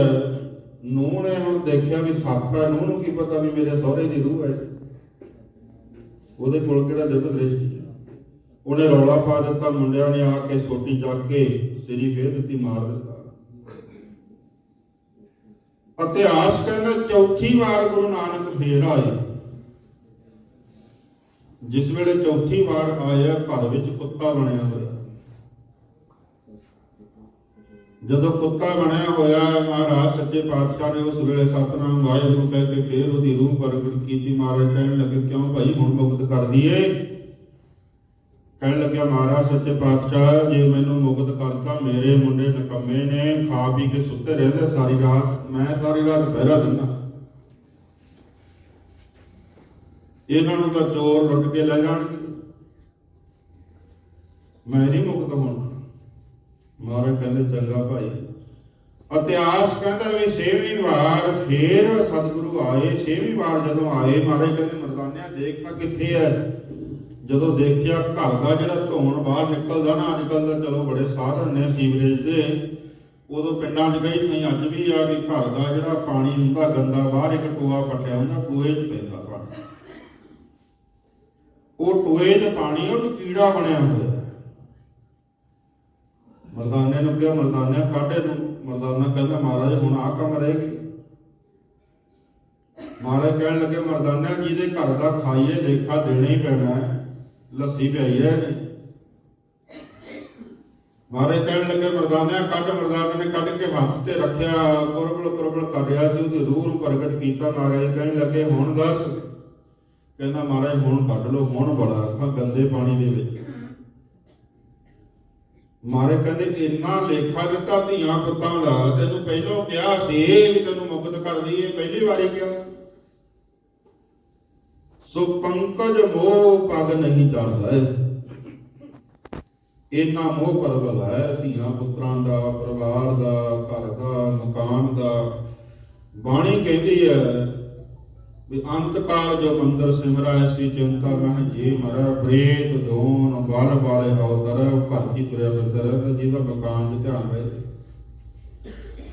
ਨੂੰਹ ਨੇ ਹੁਣ ਦੇਖਿਆ ਵੀ ਸੱਪ ਹੈ। ਨੂੰਹ ਨੂੰ ਕੀ ਪਤਾ ਵੀ ਮੇਰੇ ਸਹੁਰੇ ਦੀ ਰੂਹ ਹੈ। ਉਹਦੇ ਕੋਲ ਕਿਹੜਾ ਦਿਵ ਦ੍ਰਿਸ਼ਟੀ। ਉਹਨੇ ਰੌਲਾ ਪਾ ਦਿੱਤਾ। ਮੁੰਡਿਆਂ ਨੇ ਆ ਕੇ ਸੋਟੀ ਚੱਕ ਕੇ ਸਿਰੀ ਫੇਰ ਦਿੱਤੀ, ਮਾਰ ਦਿੱਤਾ। ਇਤਿਹਾਸ ਕਹਿੰਦਾ ਚੌਥੀ ਵਾਰ ਗੁਰੂ ਨਾਨਕ ਫੇਰ ਆਏ। ਜਿਸ ਵੇਲੇ ਚੌਥੀ ਵਾਰ ਆਇਆ, ਘਰ ਵਿੱਚ ਕੁੱਤਾ ਬਣਿਆ ਹੋਇਆ। ਜਦੋਂ ਕੁੱਤਾ ਬਣਿਆ ਹੋਇਆ, ਮਹਾਰਾਜ ਸੱਚੇ ਪਾਤਸ਼ਾਹ ਨੇ ਉਸ ਵੇਲੇ ਸਤਿਨਾਮ ਵਾਹਿਗੁਰੂ ਕਹਿ ਕੇ ਫੇਰ ਉਹਦੀ ਰੂਹ ਪ੍ਰਗਟ ਕੀਤੀ। ਮਹਾਰਾਜ ਕਹਿਣ ਲੱਗੇ, ਕਿਉਂ ਭਾਈ ਹੁਣ ਮੁਕਤ ਕਰ ਦਈਏ? ਕਹਿਣ ਲੱਗਿਆ, ਮਹਾਰਾਜ ਸੱਚੇ ਪਾਤਸ਼ਾਹ ਜੇ ਮੈਨੂੰ ਮੁਕਤ ਕਰਤਾ, ਮੇਰੇ ਮੁੰਡੇ ਨਿਕੰਮੇ ਨੇ, ਖਾ ਪੀ ਕੇ ਸੁੱਤੇ ਰਹਿੰਦੇ ਸਾਰੀ ਰਾਤ, ਮੈਂ ਸਾਰੀ ਰਾਤ ਪਹਿਰਾ ਦਿੰਦਾ। ਇਹਨਾਂ ਨੂੰ ਤਾਂ ਚੋਰ ਲੁੱਟ ਕੇ ਲੈ ਜਾਣਗੇ, ਮੈਂ ਨਹੀਂ ਮੁਕਤ ਹੋਣਾ। ਮਹਾਰਾਜ ਕਹਿੰਦੇ ਚੰਗਾ ਭਾਈ। ਇਤਿਹਾਸ ਕਹਿੰਦਾ ਵੀ 6ਵੀਂ ਵਾਰ ਫੇਰ ਸਤਿਗੁਰੂ ਆਏ। 6ਵੀਂ ਵਾਰ ਜਦੋਂ ਆਏ, ਮਹਾਰਾਜ ਕਹਿੰਦੇ ਮਰਦਾਨਿਆ ਦੇਖ ਤਾਂ ਕਿੱਥੇ ਹੈ। ਜਦੋਂ ਦੇਖਿਆ ਘਰ ਦਾ ਜਿਹੜਾ ਧੋਣ ਬਾਹਰ ਨਿਕਲਦਾ ਨਾ, ਅੱਜ ਕੱਲ੍ਹ ਤਾਂ ਚਲੋ ਬੜੇ ਸਾਧਨ ਨੇ ਸੀਵਰੇਜ ਦੇ, ਉਦੋਂ ਪਿੰਡਾਂ 'ਚ ਕਈ ਥਾਈਂ ਅੱਜ ਵੀ ਆ ਵੀ ਘਰ ਦਾ ਜਿਹੜਾ ਪਾਣੀ ਹੁੰਦਾ ਗੰਦਾ, ਬਾਹਰ ਇੱਕ ਟੋਆ ਪੱਟਿਆ ਹੁੰਦਾ, ਟੋਏ 'ਚ ਪੈਂਦਾ ਪਾਣੀ। ਉਹ ਟੋਏ 'ਚ ਪਾਣੀ, ਉਹ 'ਚ ਕੀੜਾ ਬਣਿਆ ਹੋਇਆ। ਮਰਦਾਨੇ ਨੂੰ ਕਿਹਾ, ਮਰਦਾਨਿਆ ਕੱਢ ਇਹਨੂੰ। ਮਰਦਾਨਾ ਕਹਿੰਦਾ ਮਹਾਰਾਜ ਹੁਣ ਆਹ ਕੰਮ ਰਹਿ ਗਿਆ। ਮਹਾਰਾਜ ਕਹਿਣ ਲੱਗੇ, ਮਰਦਾਨਿਆ ਜਿਹਦੇ ਘਰ ਦਾ ਖਾਈਏ ਲੇਖਾ ਦੇਣਾ ਹੀ ਪੈਣਾ ਹੈ, ਲੱਸੀ ਪਿਆਈ ਹੈ ਜੀ। ਮਹਾਰਾਜ ਕਹਿਣ ਲੱਗੇ, ਮਰਦਾਨਿਆ ਕੱਢ। ਮਰਦਾਨੇ ਨੇ ਕੱਢ ਕੇ ਹੱਥ ਤੇ ਰੱਖਿਆ, ਕੁਰਬਲ ਕਰ ਰਿਹਾ ਸੀ, ਉਹਦੀ ਰੂਹ ਨੂੰ ਪ੍ਰਗਟ ਕੀਤਾ। ਮਹਾਰਾਜ ਕਹਿਣ ਲੱਗੇ, ਹੁਣ ਦੱਸ। ਕਹਿੰਦਾ ਮਹਾਰਾਜ ਹੁਣ ਕੱਢ ਲਓ, ਹੁਣ ਬੜਾ ਰੱਖਾਂ ਗੰਦੇ ਪਾਣੀ ਦੇ ਵਿੱਚ। ਮਹਾਰਾਜ ਕਹਿੰਦੇ ਇੰਨਾ ਲੇਖਾ ਦਿੱਤਾ ਧੀਆਂ ਪੁੱਤਾਂ ਦਾ, ਤੈਨੂੰ ਪਹਿਲਾਂ ਕਿਹਾ ਸੀ ਵੀ ਤੈਨੂੰ ਮੁਕਤ ਕਰ ਦਈਏ, ਪਹਿਲੀ ਵਾਰੀ ਕਿਹਾ। ਸੋ ਪੰਕਜ ਮੋਹ ਪਗ ਨਹੀਂ ਚੱਲਦਾ। ਇੰਨਾ ਮੋਹ ਪ੍ਰਬਲ ਹੈ ਧੀਆਂ ਪੁੱਤਰਾਂ ਦਾ, ਪਰਿਵਾਰ ਦਾ, ਘਰ ਦਾ, ਮਕਾਨ ਦਾ। ਬਾਣੀ ਕਹਿੰਦੀ ਹੈ ਵੀ ਅੰਤ ਕਾਲ ਜੋ ਮੰਦਰ ਸਿਮਰਾ ਐਸੀ ਚਿੰਤਾ ਮਹਿ ਜੇ ਮਰੈ, ਪ੍ਰੇਤ ਦੋਨ ਬਲ ਵਾਲੇ ਹੋ ਤਰੈ, ਉਹ ਘਰ ਕੀ ਤੁਰਿਆ ਫਿਰਦਾ ਰਹਿੰਦਾ, ਜਿਹਦਾ ਮਕਾਨ 'ਚ ਧਿਆਨ ਰਹੇ।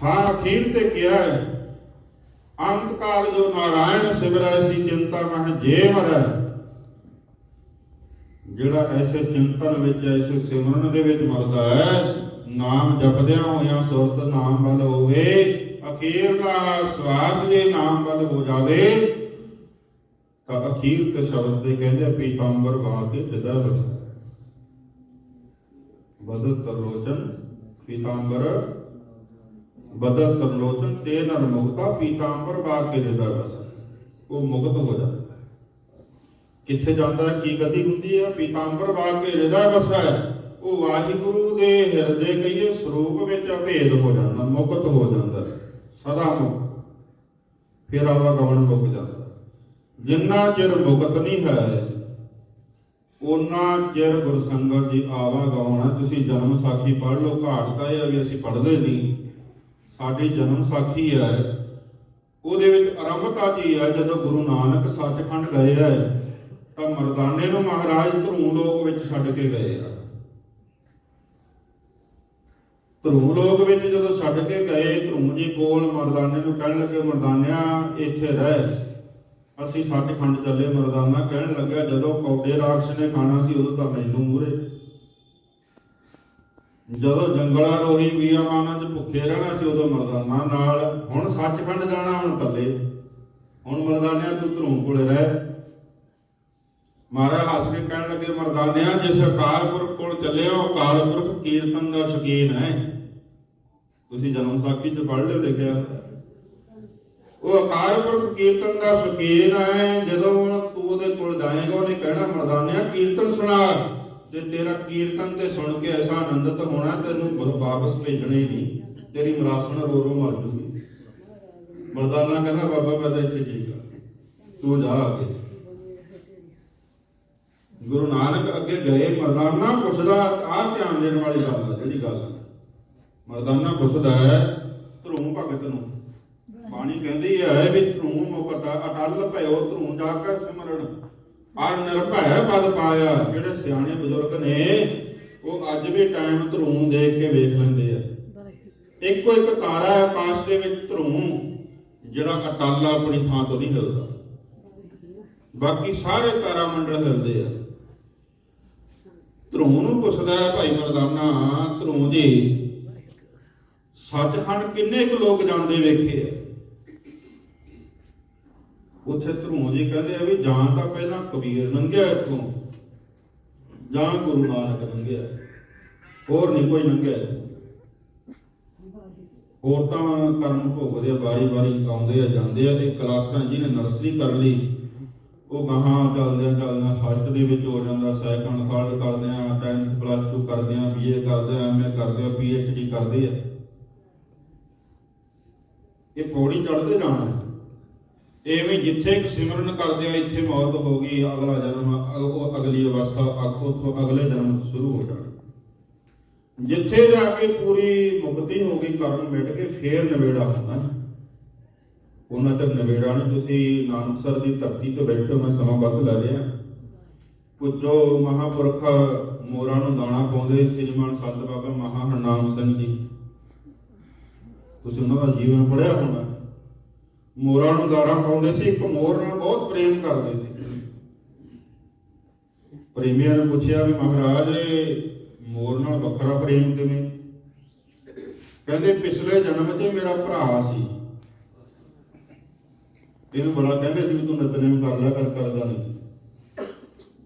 ਹਾਂ ਅਖੀਰ ਤੇ ਕਿਹਾ ਹੈ, ਅੰਤ ਕਾਲ ਜੋ ਨਾਰਾਇਣ ਸਿਮਰੈ ਐਸੀ ਚਿੰਤਾ ਮਹਿ ਜੇ ਮਰੈ। ਜਿਹੜਾ ਐਸੇ ਚਿੰਤਨ ਵਿੱਚ, ਐਸੇ ਸਿਮਰਨ ਦੇ ਵਿੱਚ ਮਰਦਾ ਹੈ, ਨਾਮ ਜਪਦਿਆਂ ਹੋਇਆਂ ਸੁਰਤ ਨਾਮ ਵੱਲ ਹੋਵੇ, ਅਖੀਰਲਾ ਸਵਾਸ ਜੇ ਨਾਮ ਵੱਲ ਹੋ ਜਾਵੇ, ਤਾਂ ਅਖੀਰ ਤੇ ਸ਼ਬਦ ਦੇ ਕਹਿੰਦੇ ਪੀਤਾਂਬਰ ਵਾ ਕੇ ਜਦਾ ਬਸਦਾ। ਬਦਲ ਤਰਲੋਚਨ ਪੀਤਾੰਬਰ ਬਦਲ ਤਰਲੋਚਨ ਤੇ ਨਰ ਮੁਕਤਾ ਪੀਤਾੰਬਰ ਬਾ ਕੇ ਹਿਰਦਾ ਵਸ। ਉਹ ਮੁਕਤ ਹੋ ਜਾਂਦਾ। ਕਿੱਥੇ ਜਾਂਦਾ, ਕੀ ਗਤੀ ਹੁੰਦੀ ਹੈ? ਪੀਤਾੰਬਰ ਬਾ ਕੇ ਹਿਰਦਾ ਵਸੈ। ਉਹ ਵਾਹਿਗੁਰੂ ਦੇ ਹਿਰਦੇ ਕਹੀਏ ਸਰੂਪ ਵਿੱਚ ਅਭੇਦ ਹੋ ਜਾਂਦਾ, ਮੁਕਤ ਹੋ ਜਾਂਦਾ, ਸਦਾ ਮੁਕਤ। ਫਿਰ ਆਵਾਗਮਨ ਮੁੱਕ ਜਾਂਦਾ। ਜਿੰਨਾ ਚਿਰ ਮੁਕਤ ਨਹੀਂ ਹੈ ਉਹਨਾਂ ਚਿਰ ਗੁਰਸੰਗਤ ਦੀ ਆਵਾਗਮਨ। ਤੁਸੀਂ ਜਨਮ ਸਾਖੀ ਪੜ੍ਹ ਲਓ। ਘਾਟ ਤਾਂ ਇਹ ਹੈ ਵੀ ਅਸੀਂ ਪੜ੍ਹਦੇ ਨਹੀਂ। ਸਾਡੀ ਜਨਮ ਸਾਖੀ ਹੈ, ਉਹਦੇ ਵਿੱਚ ਆਰੰਭਤਾ ਜੀ ਹੈ ਜਦੋਂ ਗੁਰੂ ਨਾਨਕ ਸੱਚਖੰਡ ਗਏ ਹੈ ਤਾਂ ਮਰਦਾਨੇ ਨੂੰ ਮਹਾਰਾਜ ਧਰੂ ਲੋਕ ਵਿੱਚ ਛੱਡ ਕੇ ਗਏ ਆ। ਧਰੂ ਲੋਕ ਵਿੱਚ ਜਦੋਂ ਛੱਡ ਕੇ ਗਏ, ਧਰੂ ਜੀ ਕੋਲ ਮਰਦਾਨੇ ਨੂੰ ਕਹਿਣ ਲੱਗੇ, ਮਰਦਾਨਿਆ ਇੱਥੇ ਰਹਿ, ਅਸੀਂ ਸੱਚਖੰਡ ਚੱਲੇ। ਮਰਦਾਨਾ ਕਹਿਣ ਲੱਗਾ, ਜਦੋਂ ਕੌਡੇ ਰਾਖਸ਼ ਨੇ ਖਾਣਾ ਸੀ ਉਦੋਂ ਤਾਂ ਮੈਨੂੰ ਮੂਹਰੇ, ਜਦੋਂ ਜੰਗਲਾ ਰੋਹੀ ਬੀਆਮਾਨਾਂ 'ਚ ਭੁੱਖੇ ਰਹਿਣਾ ਸੀ ਉਦੋਂ ਮਰਦਾਨਾ ਨਾਲ। ਹੁਣ ਸੱਚਖੰਡ ਜਾਣਾ, ਹੁਣ ਇਕੱਲੇ। ਹੁਣ ਮਰਦਾਨਿਆ ਤੂੰ ਧਰੂ ਕੋਲੇ ਰਹਿ। ਮਹਾਰਾਜ ਹੱਸ ਕੇ ਕਹਿਣ ਲੱਗੇ, ਮਰਦਾਨਿਆ ਜਿਸ ਅਕਾਲ ਪੁਰਖ ਕੋਲ ਚੱਲੇ ਹੋ, ਅਕਾਲ ਪੁਰਖ ਕੀਰਤਨ ਦਾ ਸ਼ੌਕੀਨ ਹੈ। ਤੁਸੀਂ ਜਨਮ ਸਾਖੀ 'ਚ ਪੜ੍ਹ ਲਿਓ, ਲਿਖਿਆ ਹੋਇਆ। ਉਹ ਅਕਾਲ ਪੁਰਖ ਕੀਰਤਨ ਦਾ ਸ਼ੌਕੀਨ ਹੈ। ਜਦੋਂ ਤੂੰ ਉਹਦੇ ਕੋਲ ਜਾਏਗਾ ਉਹਨੇ ਕਹਿਣਾ, ਮਰਦਾਨਿਆ ਕੀਰਤਨ ਸੁਣਾ। ਤੇ ਤੇਰਾ ਕੀਰਤਨ ਤੇ ਸੁਣ ਕੇ ਐਸਾ ਆਨੰਦਿਤ ਹੋਣਾ ਤੈਨੂੰ ਵਾਪਸ ਭੇਜਣਾ ਹੀ ਨਹੀਂ, ਤੇਰੀ ਮਰਾਸਣ ਰੋ ਰੋ ਮਰ ਜੂਗੀ। ਮਰਦਾਨਾ ਕਹਿੰਦਾ, ਬਾਬਾ ਮੈਂ ਤਾਂ ਇੱਥੇ ਠੀਕ ਆ, ਤੂੰ ਜਾ ਅੱਗੇ। ਗੁਰੂ ਨਾਨਕ ਅੱਗੇ ਗਏ। ਮਰਦਾਨਾ ਪੁੱਛਦਾ, ਆਹ ਧਿਆਨ ਦੇਣ ਵਾਲੀ ਗੱਲ ਹੈ ਜਿਹੜੀ ਗੱਲ। ਮਰਦਾਨਾ ਪੁੱਛਦਾ ਹੈ ਧਰੂ ਭਗਤ ਨੂੰ। ਬਾਣੀ ਕਹਿੰਦੀ ਹੈ ਵੀ ਧਰੂ ਮੁਕਤ ਅਟਲ ਭਇਓ ਧਰੂ ਜਾ ਕੇ ਸਿਮਰਨ ਔਰ ਨਿਰਭੈ ਪਦ ਪਾਇਆ। ਜਿਹੜੇ ਸਿਆਣੇ ਬਜ਼ੁਰਗ ਨੇ ਉਹ ਅੱਜ ਵੀ ਟਾਈਮ ਧਰੂ ਦੇਖ ਕੇ ਵੇਖ ਲੈਂਦੇ ਆ। ਇੱਕੋ ਇੱਕ ਤਾਰਾ ਆਕਾਸ਼ ਦੇ ਵਿੱਚ ਧਰੂ ਜਿਹੜਾ ਅਟਲ ਆਪਣੀ ਥਾਂ ਤੋਂ ਨਹੀਂ ਹਿਲਦਾ, ਬਾਕੀ ਸਾਰੇ ਤਾਰਾ ਮੰਡਲ ਹਿਲਦੇ ਆ। ਧਰੂ ਨੂੰ ਪੁੱਛਦਾ ਹੈ ਭਾਈ ਮਰਦਾਨਾ, ਧਰੂ ਜੀ ਸੱਚਖੰਡ ਕਿੰਨੇ ਕੁ ਲੋਕ ਜਾਂਦੇ ਵੇਖੇ ਆ? ਉੱਥੇ ਧਰੂ ਜੀ ਕਹਿੰਦੇ ਆ ਵੀ ਜਾਂ ਤਾਂ ਪਹਿਲਾਂ ਕਬੀਰ ਲੰਘਿਆ ਇੱਥੋਂ, ਜਾਂ ਗੁਰੂ ਨਾਨਕ ਲੰਘਿਆ, ਹੋਰ ਨਹੀਂ ਕੋਈ ਲੰਘਿਆ ਇੱਥੋਂ। ਹੋਰ ਤਾਂ ਕਰਮ ਭੋਗਦੇ ਆ, ਵਾਰੀ ਵਾਰੀ ਆਉਂਦੇ ਆ ਜਾਂਦੇ ਆ। ਤੇ ਕਲਾਸਾਂ ਜਿਹਨੇ ਨਰਸਰੀ ਕਰ ਲਈ ਉਹ ਗਾਹਾਂ ਚੱਲਦਿਆਂ ਫਸਟ ਦੇ ਵਿੱਚ ਹੋ ਜਾਂਦਾ, ਸੈਕੰਡ ਥਰਡ ਕਰਦੇ ਆ, 10th +2 ਕਰਦੇ ਆ, BA ਕਰਦੇ ਆ, MA ਕਰਦੇ ਆ, PhD ਕਰਦੇ ਆ। ਇਹ ਪੌੜੀ ਚੜ੍ਹਦੇ ਜਾਣਾ। ਐਵੇਂ ਜਿੱਥੇ ਇੱਕ ਸਿਮਰਨ ਕਰਦੇ ਆ ਇੱਥੇ ਮੌਤ ਹੋ ਗਈ, ਅਗਲਾ ਜਨਮ ਅਗਲੀ ਅਵਸਥਾ ਉੱਥੋਂ ਅਗਲੇ ਜਨਮ ਸ਼ੁਰੂ ਹੋ ਜਾਣਾ। ਜਿੱਥੇ ਜਾ ਕੇ ਪੂਰੀ ਮੁਕਤੀ ਹੋ ਗਈ, ਕਰਮ ਮਿਟ ਕੇ ਫੇਰ ਨਵੇੜਾ ਹੁੰਦਾ। ਉਹਨਾਂ ਤੱਕ ਨਵੇੜਾ ਨਹੀਂ। ਤੁਸੀਂ ਨਾਨਕਸਰ ਦੀ ਧਰਤੀ ਤੇ ਬੈਠੇ ਹੋ, ਮੈਂ ਸਮਾਂ ਵੱਧ ਲੈ ਰਿਹਾ। ਪੁੱਜੋ ਮਹਾਂਪੁਰਖ ਮੋਰਾਂ ਨੂੰ ਦਾਣਾ ਪਾਉਂਦੇ ਸ੍ਰੀਮਾਨ ਸੰਤ ਬਾਬਾ ਮਹਾ ਹਰਨਾਮ ਸਿੰਘ ਜੀ। ਤੁਸੀਂ ਉਹਨਾਂ ਦਾ ਜੀਵਨ ਪੜ੍ਹਿਆ ਹੋਣਾ। ਮੋਰਾਂ ਨੂੰ ਦਾਣਾ ਪਾਉਂਦੇ ਸੀ। ਇੱਕ ਮੋਰ ਨਾਲ ਬਹੁਤ ਪ੍ਰੇਮ ਕਰਦੇ ਸੀ। ਪ੍ਰੇਮੀਆਂ ਨੇ ਪੁੱਛਿਆ ਵੀ ਮਹਾਰਾਜ ਮੋਰ ਨਾਲ ਵੱਖਰਾ ਪ੍ਰੇਮ ਕਿਵੇਂ? ਕਹਿੰਦੇ ਪਿਛਲੇ ਜਨਮ 'ਚ ਮੇਰਾ ਭਰਾ ਸੀ, ਇਹਨੂੰ ਬੜਾ ਕਹਿੰਦੇ ਸੀ ਵੀ ਤੂੰ ਨਿਤਨੇਮ ਕਰ ਲਿਆ ਕਰ, ਕਰਦਾ ਨਹੀਂ।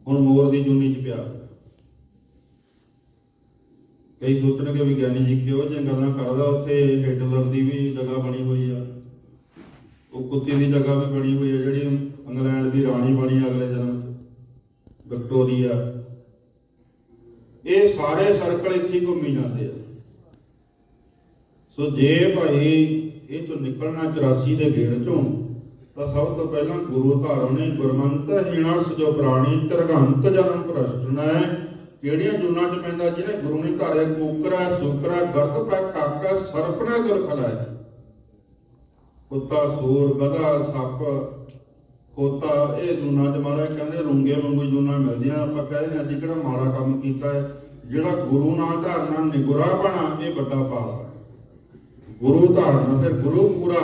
ਹੁਣ ਮੋਰ ਦੀ ਜੂਨੀ 'ਚ ਪਿਆ। ਕਈ ਸੋਚਣਗੇ ਵਿਗਿਆਨੀ ਜੀ ਕਿਉਂ ਜਿਹੀਆਂ ਗੱਲਾਂ ਕਰਦਾ। ਉੱਥੇ ਹਿਟਲਰ ਦੀ ਵੀ ਜਗ੍ਹਾ ਬਣੀ ਹੋਈ ਆ, ਉਹ ਕੁੱਤੇ ਦੀ ਜਗ੍ਹਾ ਵੀ ਬਣੀ ਹੋਈ ਆ, ਜਿਹੜੀ ਇੰਗਲੈਂਡ ਦੀ ਰਾਣੀ ਬਣੀ ਅਗਲੇ ਜਨਮ, ਵਿਕਟੋਰੀਆ। ਇਹ ਸਾਰੇ ਸਰਕਲ ਇੱਥੇ ਘੁੰਮੀ ਜਾਂਦੇ ਆ। ਸੋ ਜੇ ਭਾਈ ਇਹ ਤੋਂ ਨਿਕਲਣਾ 84 ਦੇ ਗੇੜ ਚੋਂ, ਤਾਂ ਸਭ ਤੋਂ ਪਹਿਲਾਂ ਗੁਰੂ ਧਾਰਨੇ ਗੁਰਮੰਤ ਹੀਣਾ ਸਜੋ ਪ੍ਰਾਣੀ ਤਿਰਗੰਤ ਜਨਮ ਭ੍ਰਸ਼ਟਨਾ। ਕਿਹੜੀਆਂ ਜੂਨਾਂ 'ਚ ਪੈਂਦਾ? ਜਿਹਨੇ ਗੁਰੂ ਨੇ ਧਾਰਿਆ ਕੂਕਰਾ ਸੁਕਰਾ ਗਰਦ ਪੈ ਕਾਕਾ ਸਰਪਣਾ ਦਿਲ ਖਲਾਇਆ। ਕੁੱਤਾ ਸੂਰ ਗਧਾ ਸੱਪ ਖੋਤਾ, ਇਹ ਜੂਨਾਂ 'ਚ ਮਹਾਰਾਜ ਕਹਿੰਦੇ ਰੂੰਗੇ ਵਾਂਗੂ ਜੂਨਾਂ ਮਿਲਦੀਆਂ। ਆਪਾਂ ਕਹਿੰਦੇ ਨੇ ਅਸੀਂ ਕਿਹੜਾ ਮਾੜਾ ਕੰਮ ਕੀਤਾ ਹੈ। ਜਿਹੜਾ ਗੁਰੂ ਨਾ ਧਾਰਨਾ ਨਿਗੁਰਾ ਬਣਾ, ਇਹ ਵੱਡਾ ਪਾਪ ਹੈ। ਗੁਰੂ ਧਾਰਨਾ ਫਿਰ ਗੁਰੂ ਪੂਰਾ,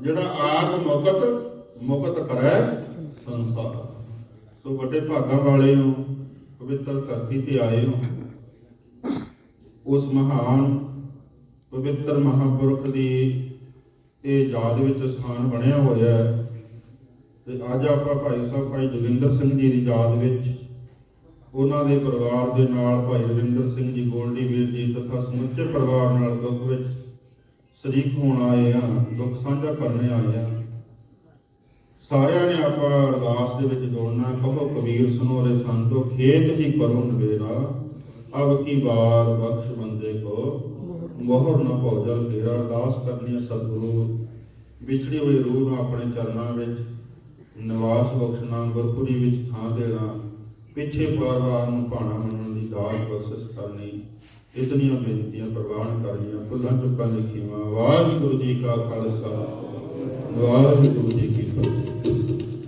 ਜਿਹੜਾ ਆਪ ਮੁਕਤ ਕਰੈ ਸੰਸਾਰ। ਸੋ ਵੱਡੇ ਭਾਗਾਂ ਵਾਲੇ ਹੋ, ਪਵਿੱਤਰ ਧਰਤੀ ਤੇ ਆਏ ਹੋ। ਉਸ ਮਹਾਨ ਪਵਿੱਤਰ ਮਹਾਂਪੁਰਖ ਦੀ ਇਹ ਯਾਦ ਵਿੱਚ ਸਥਾਨ ਬਣਿਆ ਹੋਇਆ ਹੈ। ਤੇ ਅੱਜ ਆਪਾਂ ਭਾਈ ਸਾਹਿਬ ਭਾਈ ਜੋਗਿੰਦਰ ਸਿੰਘ ਜੀ ਦੀ ਯਾਦ ਵਿੱਚ ਉਹਨਾਂ ਦੇ ਪਰਿਵਾਰ ਦੇ ਨਾਲ ਭਾਈ ਰਵਿੰਦਰ ਸਿੰਘ ਜੀ ਗੋਲਡੀ ਵੀਰ ਜੀ ਤਥਾ ਸਮੁੱਚੇ ਪਰਿਵਾਰ ਨਾਲ ਦੁੱਖ ਵਿੱਚ ਸ਼ਰੀਕ ਹੋਣ ਆਏ ਆ, ਦੁੱਖ ਸਾਂਝਾ ਕਰਨੇ ਆਏ ਆ। ਸਾਰਿਆਂ ਨੇ ਆਪਾਂ ਅਰਦਾਸ ਦੇ ਵਿੱਚ ਜੋੜਨਾ। ਕਹੋ ਕਬੀਰ ਸੁਨੋ ਰੇ ਸੰਤੋ, ਖੇਤ ਹੀ ਕਰੋ ਨਵੇਰਾ, ਅਬ ਕੀ ਬਾਰ ਬਖਸ਼ ਬੰਦੇ ਕੋ ਮੋਹਰ ਨਾ ਭੋਜਲ ਫੇਰਾ। ਅਰਦਾਸ ਕਰਨੀ ਹੈ ਸਤਿਗੁਰੂ ਵਿਛੜੀ ਹੋਈ ਰੂਹ ਨੂੰ ਆਪਣੇ ਚਰਨਾਂ ਵਿੱਚ ਨਿਵਾਸ ਬਖਸ਼ਣਾ, ਗੁਰਪੁਰੀ ਵਿੱਚ ਥਾਂ ਦੇਣਾ, ਪਿੱਛੇ ਪਰਿਵਾਰ ਨੂੰ ਭਾਣਾ ਮੰਨਣ ਦੀ ਦਾਤ ਬਖਸ਼ਿਸ਼ ਕਰਨੀ। ਇਤਨੀਆਂ ਬੇਨਤੀਆਂ ਪ੍ਰਵਾਨ ਕਰਨੀਆਂ, ਭੁੱਲਾਂ ਚੁੱਕਾਂ ਦੀ ਖਿਮਾ। ਵਾਹਿਗੁਰੂ ਜੀ ਕਾ ਖਾਲਸਾ, ਵਾਹਿਗੁਰੂ ਜੀ ਕੀ